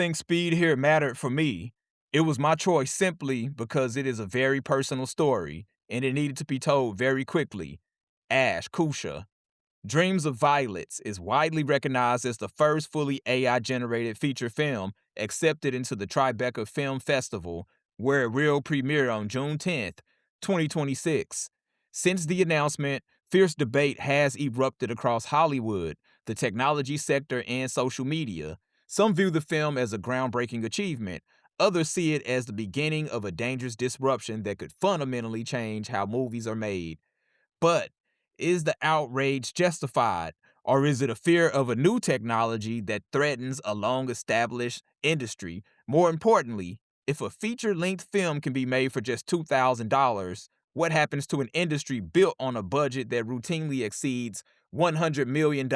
think speed here mattered for me. It was my choice simply because it is a very personal story and it needed to be told very quickly. Ash Koosha. Dreams of Violets is widely recognized as the first fully AI-generated feature film accepted into the Tribeca Film Festival, where it will premiere on June 10th, 2026. Since the announcement, fierce debate has erupted across Hollywood, the technology sector, and social media. Some view the film as a groundbreaking achievement. Others see it as the beginning of a dangerous disruption that could fundamentally change how movies are made. But is the outrage justified, or is it a fear of a new technology that threatens a long established industry? More importantly, if a feature length film can be made for just $2,000, what happens to an industry built on a budget that routinely exceeds $100 million?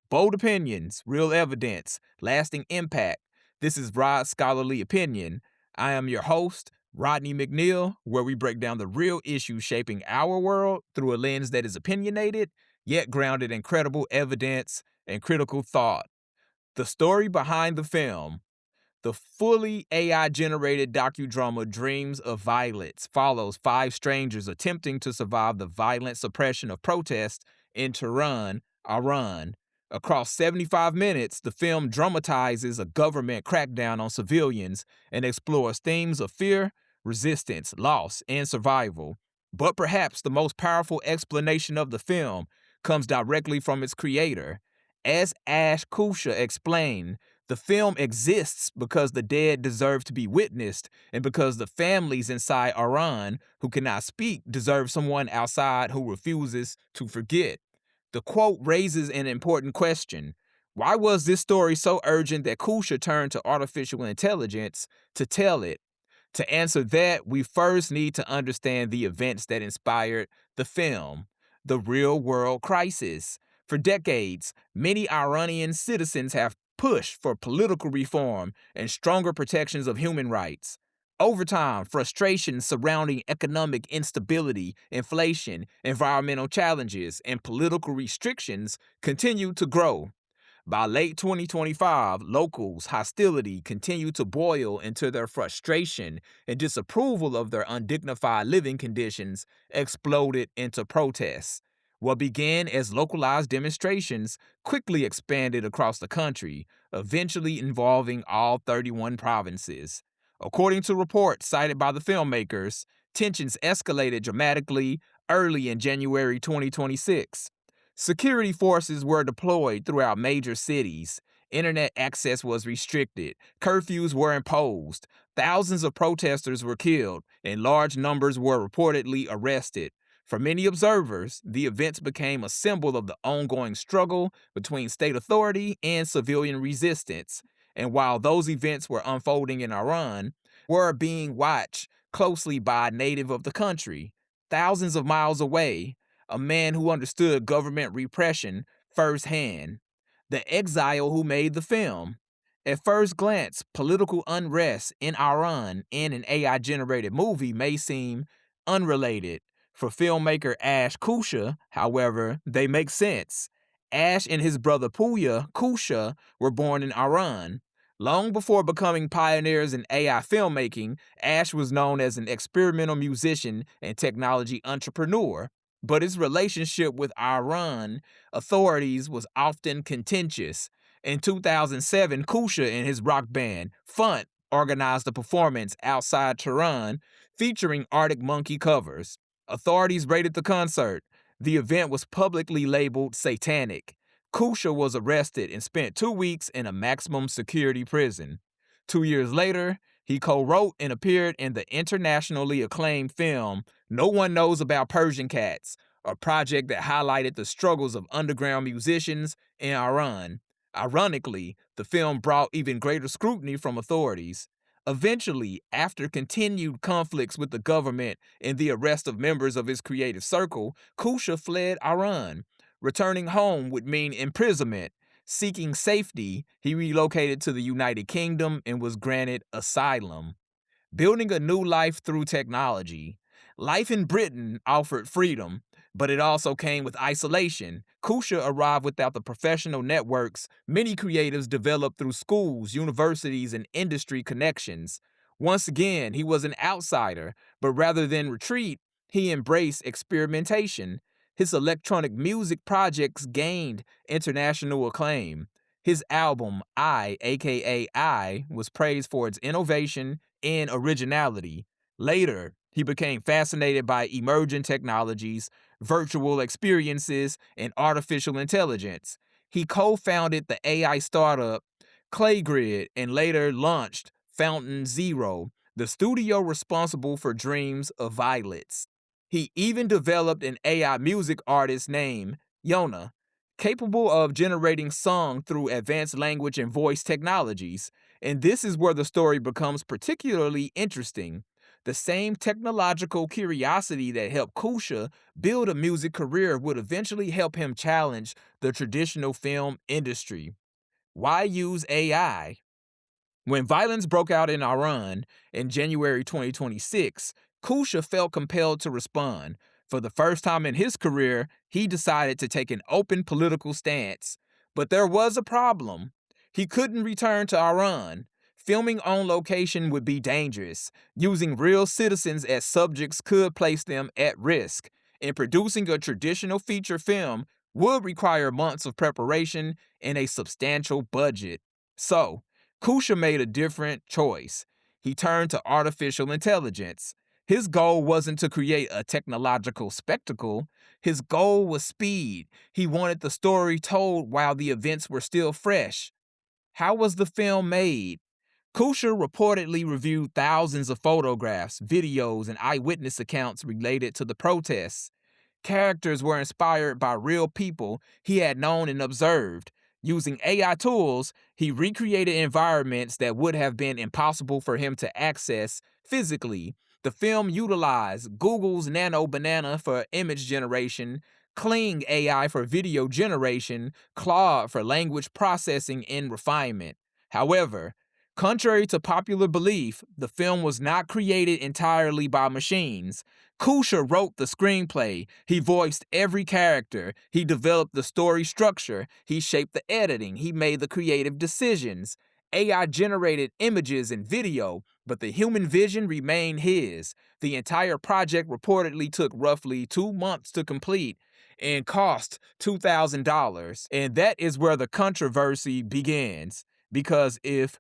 Bold opinions, real evidence, lasting impact. This is Rod's Scholarly Opinion. I am your host, Rodney McNeil, where we break down the real issues shaping our world through a lens that is opinionated, yet grounded in credible evidence and critical thought. The story behind the film. The fully AI-generated docudrama Dreams of Violets follows five strangers attempting to survive the violent suppression of protests in Tehran, Iran. Across 75 minutes, the film dramatizes a government crackdown on civilians and explores themes of fear, resistance, loss, and survival. But perhaps the most powerful explanation of the film comes directly from its creator. As Ash Koosha explained, the film exists because the dead deserve to be witnessed and because the families inside Iran who cannot speak deserve someone outside who refuses to forget. The quote raises an important question. Why was this story so urgent that Koosha turned to artificial intelligence to tell it? To answer that, we first need to understand the events that inspired the film, the real world crisis. For decades, many Iranian citizens have pushed for political reform and stronger protections of human rights. Over time, frustrations surrounding economic instability, inflation, environmental challenges, and political restrictions continue to grow. By late 2025, locals' hostility continued to boil into their frustration, and disapproval of their undignified living conditions exploded into protests. What began as localized demonstrations quickly expanded across the country, eventually involving all 31 provinces. According to reports cited by the filmmakers, tensions escalated dramatically early in January 2026. Security forces were deployed throughout major cities. Internet access was restricted. Curfews were imposed. Thousands of protesters were killed, and large numbers were reportedly arrested. For many observers, the events became a symbol of the ongoing struggle between state authority and civilian resistance. And while those events were unfolding in Iran, were being watched closely by a native of the country, thousands of miles away, a man who understood government repression firsthand, the exile who made the film. At first glance, political unrest in Iran in an AI-generated movie may seem unrelated. For filmmaker Ash Koosha, however, they make sense. Ash and his brother Puya Koosha were born in Iran. Long before becoming pioneers in AI filmmaking, Ash was known as an experimental musician and technology entrepreneur. But his relationship with Iran authorities was often contentious. In 2007, Koosha and his rock band, Funt, organized a performance outside Tehran featuring Arctic Monkey covers. Authorities raided the concert. The event was publicly labeled satanic. Koosha was arrested and spent 2 weeks in a maximum security prison. 2 years later, he co-wrote and appeared in the internationally acclaimed film No One Knows About Persian Cats, a project that highlighted the struggles of underground musicians in Iran. Ironically, the film brought even greater scrutiny from authorities. Eventually, after continued conflicts with the government and the arrest of members of his creative circle, Koosha fled Iran. Returning home would mean imprisonment. Seeking safety, he relocated to the United Kingdom and was granted asylum. Building a new life through technology. Life in Britain offered freedom. But it also came with isolation. Koosha arrived without the professional networks many creatives developed through schools, universities, and industry connections. Once again, he was an outsider, but rather than retreat, he embraced experimentation. His electronic music projects gained international acclaim. His album, aka I, was praised for its innovation and originality. Later, he became fascinated by emerging technologies, virtual experiences, and artificial intelligence. He co-founded the AI startup Claygrid and later launched Fountain Zero, the studio responsible for Dreams of Violets. He even developed an AI music artist named Yona, capable of generating song through advanced language and voice technologies. And this is where the story becomes particularly interesting. The same technological curiosity that helped Koosha build a music career would eventually help him challenge the traditional film industry. Why use AI? When violence broke out in Iran in January 2026, Koosha felt compelled to respond. For the first time in his career, he decided to take an open political stance. But there was a problem. He couldn't return to Iran. Filming on location would be dangerous. Using real citizens as subjects could place them at risk. And producing a traditional feature film would require months of preparation and a substantial budget. So, Koosha made a different choice. He turned to artificial intelligence. His goal wasn't to create a technological spectacle. His goal was speed. He wanted the story told while the events were still fresh. How was the film made? Koosha reportedly reviewed thousands of photographs, videos, and eyewitness accounts related to the protests. Characters were inspired by real people he had known and observed. Using AI tools, he recreated environments that would have been impossible for him to access physically. The film utilized Google's Nano Banana for image generation, Kling AI for video generation, Claude for language processing and refinement. However, contrary to popular belief, the film was not created entirely by machines. Koosha wrote the screenplay, he voiced every character, he developed the story structure, he shaped the editing, he made the creative decisions. AI generated images and video, but the human vision remained his. The entire project reportedly took roughly 2 months to complete and cost $2,000. And that is where the controversy begins. Because if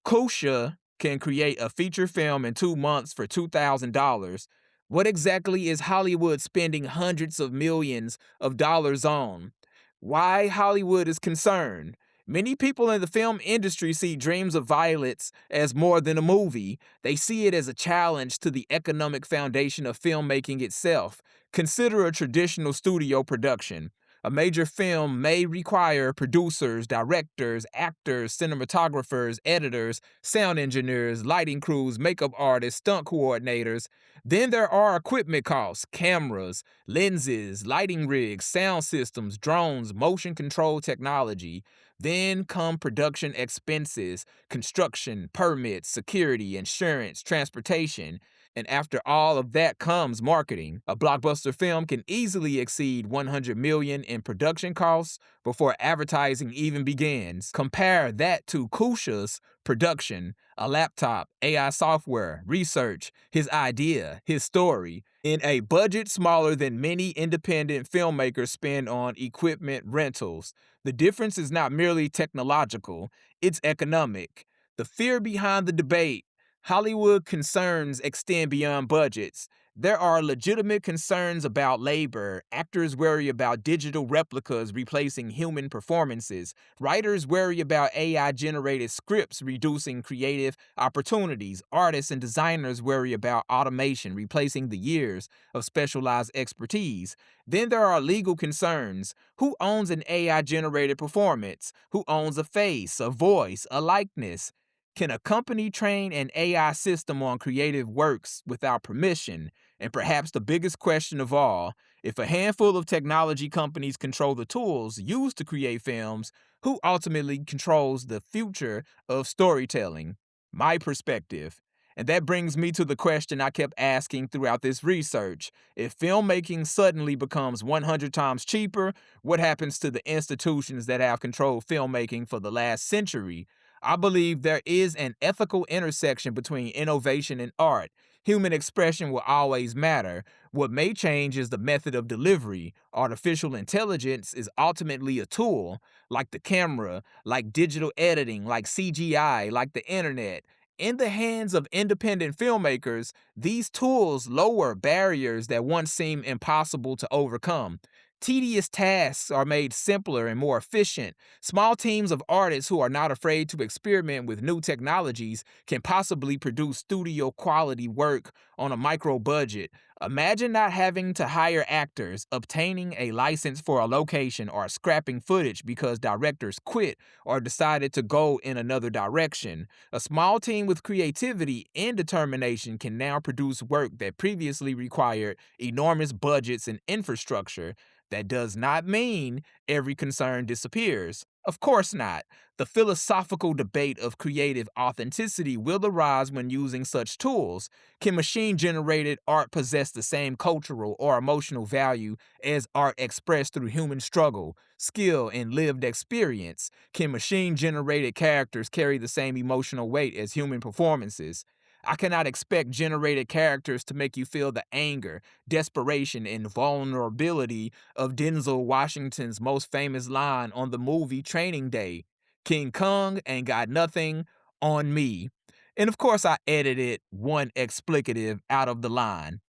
Koosha can create a feature film in 2 months for $2,000, what exactly is Hollywood spending hundreds of millions of dollars on? Why Hollywood is concerned? Many people in the film industry see Dreams of Violets as more than a movie. They see it as a challenge to the economic foundation of filmmaking itself. Consider a traditional studio production. A major film may require producers, directors, actors, cinematographers, editors, sound engineers, lighting crews, makeup artists, stunt coordinators. Then there are equipment costs, cameras, lenses, lighting rigs, sound systems, drones, motion control technology. Then come production expenses, construction, permits, security, insurance, transportation. And after all of that comes marketing. A blockbuster film can easily exceed $100 million in production costs before advertising even begins. Compare that to Koosha's production, a laptop, AI software, research, his idea, his story, in a budget smaller than many independent filmmakers spend on equipment rentals. The difference is not merely technological, it's economic. The fear behind the debate: Hollywood concerns extend beyond budgets. There are legitimate concerns about labor. Actors worry about digital replicas replacing human performances. Writers worry about AI-generated scripts reducing creative opportunities. Artists and designers worry about automation replacing the years of specialized expertise. Then there are legal concerns. Who owns an AI-generated performance? Who owns a face, a voice, a likeness? Can a company train an AI system on creative works without permission? And perhaps the biggest question of all, if a handful of technology companies control the tools used to create films, who ultimately controls the future of storytelling? My perspective: And that brings me to the question I kept asking throughout this research. If filmmaking suddenly becomes 100 times cheaper, what happens to the institutions that have controlled filmmaking for the last century? I believe there is an ethical intersection between innovation and art. Human expression will always matter. What may change is the method of delivery. Artificial intelligence is ultimately a tool, like the camera, like digital editing, like CGI, like the internet. In the hands of independent filmmakers, these tools lower barriers that once seemed impossible to overcome. Tedious tasks are made simpler and more efficient. Small teams of artists who are not afraid to experiment with new technologies can possibly produce studio quality work on a micro budget. Imagine not having to hire actors, obtaining a license for a location, or scrapping footage because directors quit or decided to go in another direction. A small team with creativity and determination can now produce work that previously required enormous budgets and infrastructure. That does not mean every concern disappears. Of course not. The philosophical debate of creative authenticity will arise when using such tools. Can machine generated art possess the same cultural or emotional value as art expressed through human struggle, skill, and lived experience? Can machine generated characters carry the same emotional weight as human performances? I cannot expect generated characters to make you feel the anger, desperation, and vulnerability of Denzel Washington's most famous line on the movie Training Day: King Kong ain't got nothing on me. And of course, I edited one explicative out of the line.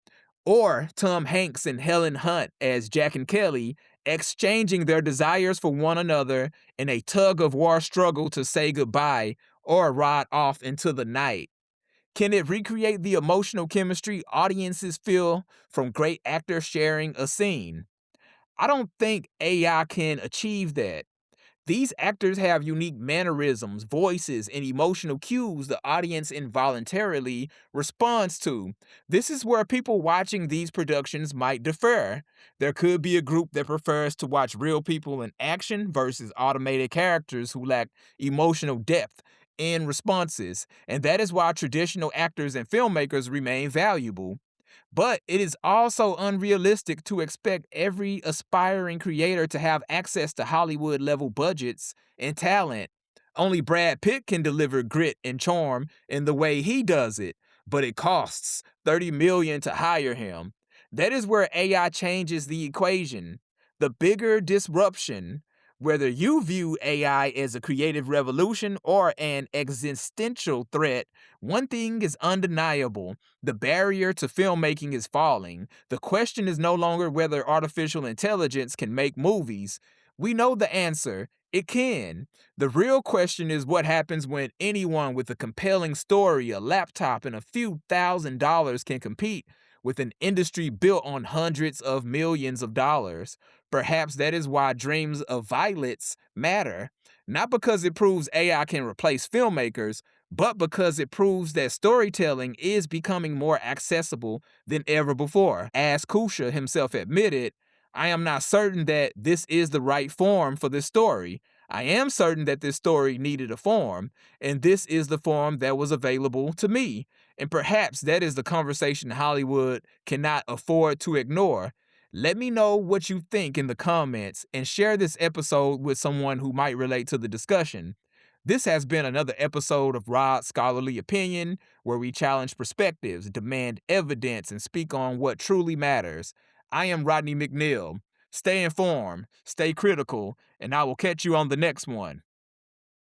Or Tom Hanks and Helen Hunt as Jack and Kelly exchanging their desires for one another in a tug of war struggle to say goodbye or ride off into the night. Can it recreate the emotional chemistry audiences feel from great actors sharing a scene? I don't think AI can achieve that. These actors have unique mannerisms, voices, and emotional cues the audience involuntarily responds to. This is where people watching these productions might differ. There could be a group that prefers to watch real people in action versus automated characters who lack emotional depth in responses, and that is why traditional actors and filmmakers remain valuable. But it is also unrealistic to expect every aspiring creator to have access to Hollywood level budgets and talent. Only Brad Pitt can deliver grit and charm in the way he does it, but it costs $30 million to hire him. That is where AI changes the equation. The bigger disruption, whether you view AI as a creative revolution or an existential threat, one thing is undeniable: the barrier to filmmaking is falling. The question is no longer whether artificial intelligence can make movies. We know the answer. It can. The real question is what happens when anyone with a compelling story, a laptop, and a few $1,000s can compete with an industry built on hundreds of millions of dollars. Perhaps that is why Dreams of Violets matter. Not because it proves AI can replace filmmakers, but because it proves that storytelling is becoming more accessible than ever before. As Koosha himself admitted, I am not certain that this is the right form for this story. I am certain that this story needed a form, and this is the form that was available to me. And perhaps that is the conversation Hollywood cannot afford to ignore. Let me know what you think in the comments and share this episode with someone who might relate to the discussion. This has been another episode of Rod's Scholarly Opinion, where we challenge perspectives, demand evidence, and speak on what truly matters. I am Rodney McNeil. Stay informed, stay critical, and I will catch you on the next one.